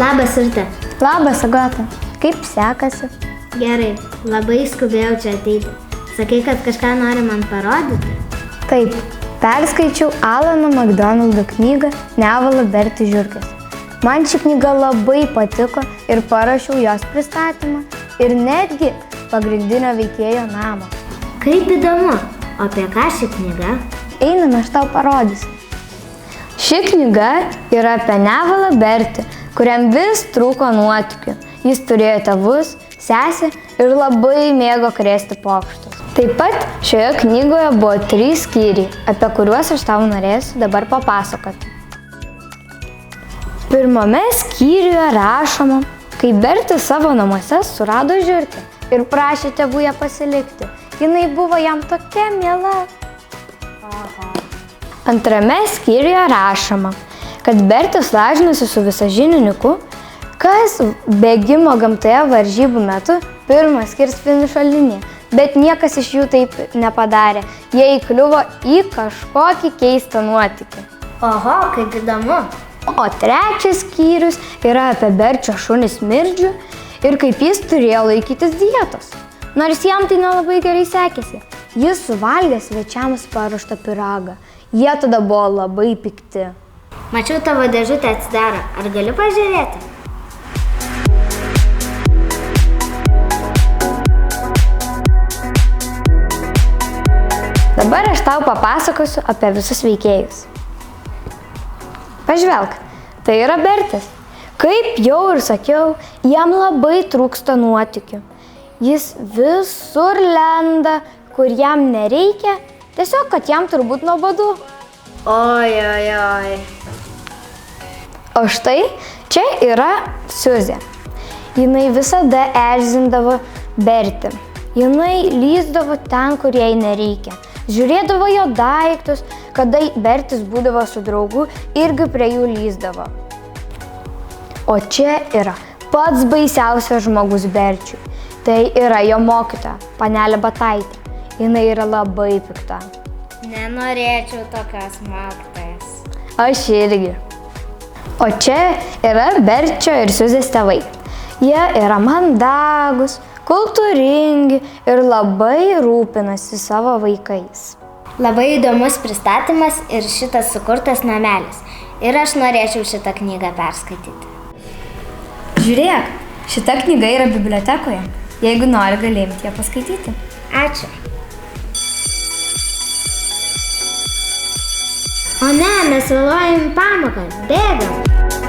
Labas, Urte. Labas, Agata. Kaip sekasi? Gerai, labai skubėjau čia ateiti. Sakai, kad kažką nori man parodyti? Taip, perskaičiau Alano McDonaldo knygą Nevala Berti žiurkės. Man ši knyga labai patiko ir parašiau jos pristatymą ir netgi pagrindinio veikėjo namą. Kaip įdomu, o apie ką ši knyga? Einame, aš tau parodysiu. Ši knyga yra apie Nevalą Bertį, kuriam vis trūko nuotykių. Jis turėjo tėvus, sesę ir labai mėgo krėsti pokštus. Taip pat šioje knygoje buvo 3 skyriai, apie kuriuos aš tau norėsiu dabar papasakoti. Pirmame skyriuje rašoma, kai Bertis savo namuose surado žiurkę ir prašė tėvų ją pasilikti. Jinai buvo jam tokia miela. Antrame skyriuje rašoma, kad Bertis lažinosi su visažiniu, kas bėgimo gamtoje varžybų metu pirmas kirs finišo liniją, bet niekas iš jų taip nepadarė. Jie įkliuvo į kažkokį keistą nuotykį. Oho, kaip įdomu. O trečias skyrius yra apie Berčio šunį Smirdžių ir kaip jis turėjo laikytis dietos. Nors jam tai nelabai gerai sekėsi. Jis suvalgė svečiams paruoštą pyragą. Jie tada buvo labai pikti. Mačiau, tavo dėžutę atsidaro. Ar galiu pažiūrėti? Dabar aš tau papasakosiu apie visus veikėjus. Pažvelk, tai yra Bertis. Kaip jau ir sakiau, jam labai trūksta nuotykių. Jis visur lenda, kur jam nereikia, tiesiog, kad jam turbūt nuobodu. Oi. O štai čia yra Siuzė. Jinai visada erzindavo Bertį. Jinai lįsdavo ten, kur jai nereikia. Žiūrėdavo jo daiktus, kada Bertis būdavo su draugu, irgi prie jų lįsdavo. O čia yra pats baisiausias žmogus Berčiui. Tai yra jo mokytoja, panelė Bataitė. Jinai yra labai pikta. Nenorėčiau tokios mokytojas. Aš irgi. O čia yra Berčio ir Siuzės tėvai. Jie yra mandagus, kultūringi ir labai rūpinasi savo vaikais. Labai įdomus pristatymas ir šitas sukurtas namelis. Ir aš norėčiau šitą knygą perskaityti. Žiūrėk, šita knyga yra bibliotekoje. Jeigu nori, gali imti ją paskaityti. Ačiū. O ne, mes vėluojam į pamoką. Bėgam.